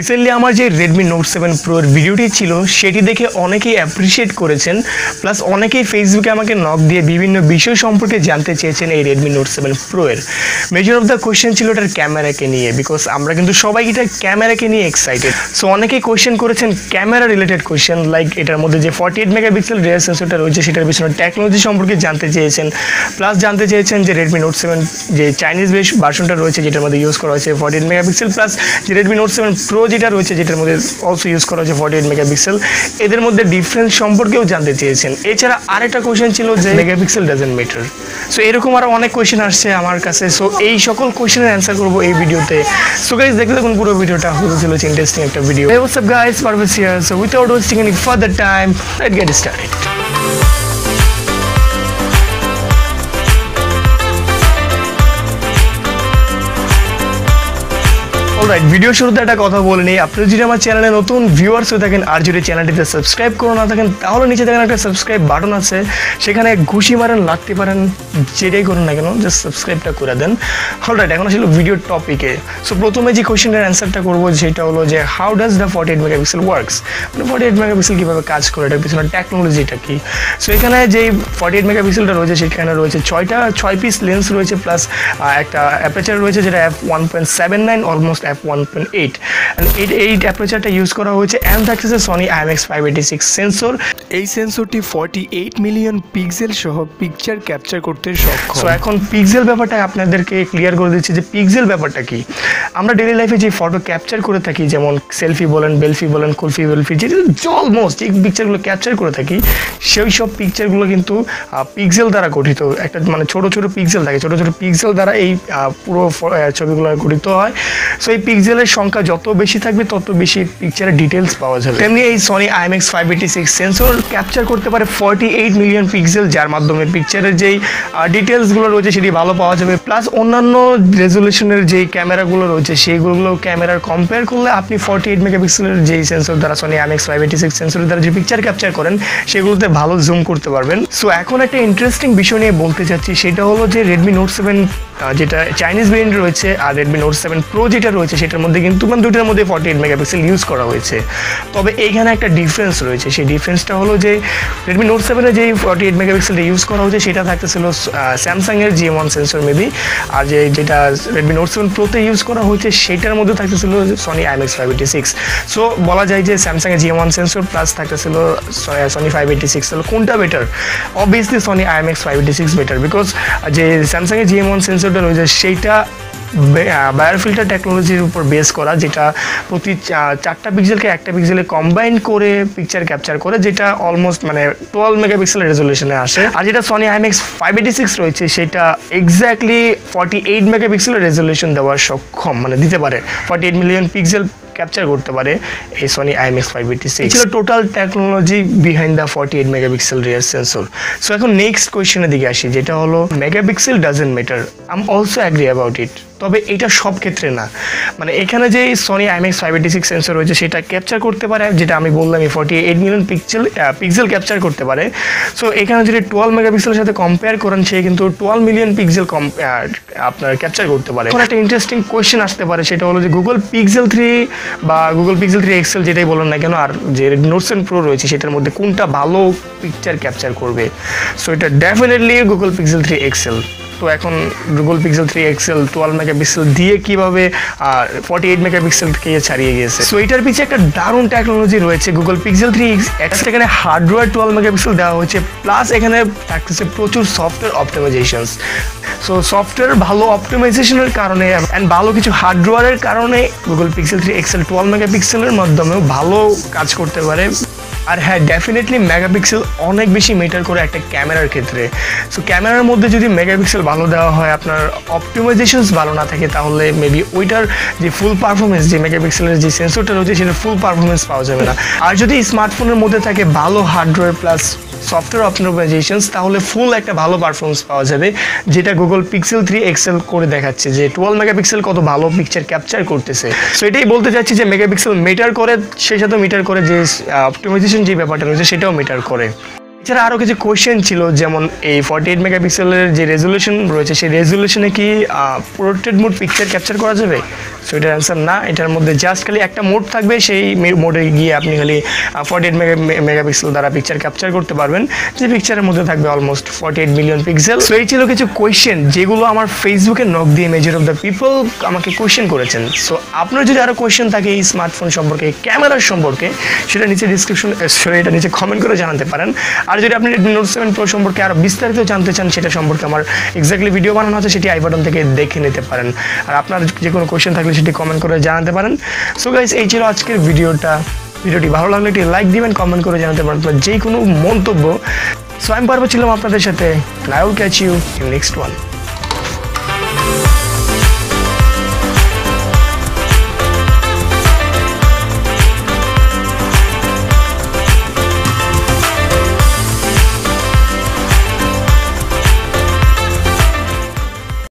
Recently আমার যে Redmi note 7 প্রোর ভিডিওটি ছিল সেটি দেখে অনেকেই অ্যাপ্রিসিয়েট করেছেন, প্লাস অনেকেই ফেসবুকে আমাকে নক দিয়ে বিভিন্ন বিষয় সম্পর্কে জানতে চেয়েছেন এই রেডমি নোট 7 প্রো এর। মেজর অফ দ্য কোয়েশ্চেন ছিল এটার ক্যামেরাকে নিয়ে, বিকজ আমরা কিন্তু সবাই এটা ক্যামেরাকে নিয়ে এক্সাইটেড। সো অনেকেই কোয়েশ্চেন করেছেন ক্যামেরা রিলেটেড কোয়েশ্চেন, লাইক এটার মধ্যে যে 48 মেগাপিক্সেল রিয়ার সেন্সরটা রয়েছে সেটার পিছনে টেকনোলজি সম্পর্কে জানতে চেয়েছেন, প্লাস জানতে চেয়েছেন যে রেডমি নোট 7 যে চাইনিজ বেস ভার্সনটা রয়েছে যেটার মধ্যে ইউজ করা হয়েছে 48 মেগাপিক্সেল, প্লাস যে রেডমি নোট 7 প্রো যেটা রয়েছে যেটার মধ্যে অলসো ইউজ করা হয়েছে 48 মেগাপিক্সেল, এদের মধ্যে ডিফারেন্স সম্পর্কেও জানতে চেয়েছেন। এছাড়া আরেকটা কোয়েশ্চেন ছিল যে মেগাপিক্সেল ডাজন্ট ম্যাটার। সো এরকম আরও অনেক কোয়েশ্চেন আসছে আমার কাছে। সো এই সকল কোয়েশ্চেনের অ্যান্সার করবো এই ভিডিওতে। সো গাইস দেখতে থাকুন পুরো ভিডিওটা, হতে চলেছে ইন্টারেস্টিং একটা video. Hey, what's up guys, Parvez here. So without wasting any further time, let's get started. Alright, video শুরুতে একটা কথা বলে নিই, আপনি যদি আমার চ্যানেলে নতুন ভিউয়ার্স হয়ে থাকেন আর যদি চ্যানেলটিতে সাবস্ক্রাইব করে না থাকেন তাহলে নিচে দেখেন একটা সাবস্ক্রাইব বাটন আছে, সেখানে ঘুষি মারেন, লাগতে পারেন, যেটাই করুন না কেন জাস্ট সাবস্ক্রাইবটা করে দেন। অলরাইট, এখন আসলে ভিডিওর টপিকে। সো প্রথমে যে কোয়েশ্চেনের অ্যান্সারটা করবো সেটা হলো যে how does the 48 megapixel works, মানে 48 মেগাপিক্সেল কীভাবে কাজ করে, এটার পিছনে টেকনোলজিটা কি। সো এখানে যেই 48 মেগাপিক্সেলটা রয়েছে সেখানে রয়েছে 6 পিস লেন্স রয়েছে, প্লাস একটা অ্যাপারচার রয়েছে যেটা f1.79 অলমোস্ট f1.8, এই অ্যাপারচারটা ইউজ করা হয়েছে অ্যান্ড থাকতেছে সনি IMX586 সেন্সর। এই সেন্সরটি 48 মিলিয়ন পিক্সেল সহ পিকচার ক্যাপচার করতে সক্ষম। সো এখন পিক্সেল ব্যাপারটা আপনাদেরকে ক্লিয়ার করে দিচ্ছি যে পিক্সেল ব্যাপারটা কি। আমরা ডেইলি লাইফে যে ফটো ক্যাপচার করে থাকি, যেমন সেলফি বলেন, বেলফি বলেন, কুলফি বেলফি, যেটা অলমোস্ট এই পিকচারগুলো ক্যাপচার করে থাকি, সেই সব পিকচারগুলো কিন্তু পিক্সেল দ্বারা গঠিত। একটা মানে ছোট ছোট পিক্সেল থাকে, ছোট ছোট পিক্সেল দ্বারা এই পুরো ছবিগুলো গঠিত হয়। সো এই পিক্সেলের সংখ্যা যত বেশি থাকবে তত বেশি পিকচারের ডিটেলস পাওয়া যাবে। তেমনি এই সনি IMX586 সেন্সর ক্যাপচার করতে পারে 48 মিলিয়ন পিক্সেল, যার মাধ্যমে পিকচারের যেই ডিটেলসগুলো রয়েছে সেটি ভালো পাওয়া যাবে। প্লাস অন্যান্য রেজলিউশনের যেই ক্যামেরাগুলো রয়েছে সেইগুলো ক্যামেরার কম্পেয়ার করলে আপনি 48 মেগাপিক্সেলের যেই সেন্সর দ্বারা সনি IMX586 সেন্সরের দ্বারা যে পিকচার ক্যাপচার করেন সেগুলোতে ভালো জুম করতে পারবেন। সো এখন একটা ইন্টারেস্টিং বিষয় নিয়ে বলতে চাচ্ছি, সেটা হলো যে রেডমি নোট 7 যেটা চাইনিজ ভেরিয়েন্ট রয়েছে আর রেডমি নোট 7 প্রো যেটা রয়েছে সেটার মধ্যে কিন্তু দুটার মধ্যে 48 মেগাপিক্সেল ইউজ করা হয়েছে। তবে এইখানে একটা ডিফারেন্স রয়েছে, সেই ডিফারেন্সটা হলো যে রেডমি নোট 7 যেই 48 মেগাপিক্সেলটা ইউজ করা হয়েছে সেটা থাকতেছিল স্যামসাংয়ের GM1 সেন্সর মেবি, আর যেটা রেডমি নোট 7 প্রোতে ইউজ করা হয়েছে সেটার মধ্যে থাকতেছিল সনি IMX586। সো বলা যায় যে স্যামসাংয়ের GM1 সেন্সর প্লাস থাকতেছিল সনি 586, তাহলে কোনটা better? Obviously Sony IMX586 better, because যে স্যামসাংয়ের GM1 সেন্সরটা রয়েছে সেইটা বায়ার ফিল্টার টেকনোলজির উপর বেস করা, যেটা প্রতি 4টা পিক্সেলকে একটা পিক্সেলে কম্বাইন করে পিকচার ক্যাপচার করে, যেটা অলমোস্ট মানে 12 মেগাপিক্সেলের রেজলিউশনে আসে। আর যেটা সনি IMX586 রয়েছে সেটা এক্স্যাক্টলি 48 মেগাপিক্সেলের রেজলিউশন দেওয়ার সক্ষম, মানে দিতে পারে 48 মিলিয়ন পিক্সেল ক্যাপচার করতে পারে এই সনি IMX586। ছিল total technology behind the 48 megapixel rear sensor. So এখন নেক্সট কোয়েশ্চেনের দিকে আসি, যেটা হলো megapixel doesn't matter. I am also agree about it, তবে এটা সব ক্ষেত্রে না। মানে এখানে যে সনি IMX586 সেন্সর রয়েছে সেটা ক্যাপচার করতে পারে, যেটা আমি বললাম 48 মিলিয়ন পিক্সেল ক্যাপচার করতে পারে। সো এখানে যদি 12 মেগাপিক্সেলের সাথে কম্পেয়ার করেন সে কিন্তু 12 মিলিয়ন পিক্সেল আপনার ক্যাপচার করতে পারে। এখন একটা ইন্টারেস্টিং কোয়েশ্চেন আসতে পারে, সেটা হলো যে গুগল পিক্সেল 3 বা গুগল পিক্সেল 3 XL যেটাই বলেন না কেন আর যে নোট 7 প্রো রয়েছে সেটার মধ্যে কোনটা ভালো পিকচার ক্যাপচার করবে? সো এটা ডেফিনেটলি গুগল পিক্সেল 3 XL। তো এখন গুগল পিক্সেল 3 XL 12 মেগাপিক্সেল দিয়ে কীভাবে 48 মেগাপিক্সেলকে ছাড়িয়ে গিয়েছে। সো এটার পিছিয়ে একটা দারুণ টেকনোলজি রয়েছে। গুগল পিক্সেল 3 XL এখানে হার্ডওয়্যার 12 মেগাপিক্সেল দেওয়া হয়েছে, প্লাস এখানে থাকতেছে প্রচুর সফটওয়্যার অপটিমাইজেশনস। সো সফটওয়্যার ভালো অপটিমাইজেশনের কারণে অ্যান্ড ভালো কিছু হার্ডওয়্যারের কারণে গুগল পিক্সেল 3 XL 12 মেগাপিক্সেলের মাধ্যমেও ভালো কাজ করতে পারে। আর হ্যাঁ, ডেফিনেটলি মেগাপিক্সেল অনেক বেশি ম্যাটার করে একটা ক্যামেরার ক্ষেত্রে। সো ক্যামেরার মধ্যে যদি মেগাপিক্সেল ভালো দেওয়া হয়, আপনার অপটিমাইজেশনস ভালো না থাকে, তাহলে মেবি ওইটার যে ফুল পারফরমেন্স, যে মেগাপিক্সেলের যে সেন্সরটা রয়েছে সেটার ফুল পারফরমেন্স পাওয়া যাবে না। আর যদি স্মার্টফোনের মধ্যে থাকে ভালো হার্ডওয়্যার প্লাস সফটওয়্যার অপটিমাইজেশনস, তাহলে ফুল একটা ভালো পারফরমেন্স পাওয়া যাবে, যেটা গুগল পিক্সেল 3 XL করে দেখাচ্ছে যে 12 মেগাপিক্সেল কত ভালো পিকচার ক্যাপচার করতেছে। সো এটাই বলতে চাচ্ছি যে মেগাপিক্সেল ম্যাটার করে, সেই সাথে ম্যাটার করে যে অপটিমাইজেশন যে ব্যাপারটা রয়েছে সেটাও ম্যাটার করে। এছাড়া আরও কিছু কোয়েশ্চেন ছিল, যেমন এই 48 মেগাপিক্সেলের যে রেজলিউশন রয়েছে সেই রেজলিউশনে কি পোর্ট্রেট মোড পিকচার ক্যাপচার করা যাবে? সো এটার অ্যান্সার না। এটার মধ্যে জাস্ট খালি একটা মোড থাকবে, সেই মোডে গিয়ে আপনি খালি 48 মেগাপিক্সেল দ্বারা পিকচার ক্যাপচার করতে পারবেন, যে পিকচারের মধ্যে থাকবে অলমোস্ট 48 মিলিয়ন পিক্সেল। সো এই ছিল কিছু কোয়েশ্চেন যেগুলো আমার ফেসবুকে নক দিয়ে মেজর অফ দ্য পিপল আমাকে কোয়েশ্চেন করেছেন। সো আপনার যদি আরও কোয়েশ্চেন থাকে এই স্মার্টফোন সম্পর্কে, ক্যামেরার সম্পর্কে, সেটা নিচে ডিসক্রিপশন এটা নিচে কমেন্ট করে জানাতে পারেন। আর যদি আপনি নোট 7 প্রো সম্পর্কে আরও বিস্তারিত জানতে চান, সেটা সম্পর্কে আমার এক্স্যাক্টলি ভিডিও বানানো আছে, সেটি আই বাটন থেকে দেখে নিতে পারেন। আর আপনার যে কোনো কোয়েশ্চেন থাকলে সেটি কমেন্ট করে জানাতে পারেন। সো গাইস, এই ছিল আজকের ভিডিওটি ভালো লাগলে একটি লাইক দিবেন, কমেন্ট করে জানাতে পারেন আপনার যে কোনো মন্তব্য। সো আমি পারবো ছিলাম আপনাদের সাথে। I will catch you in next one.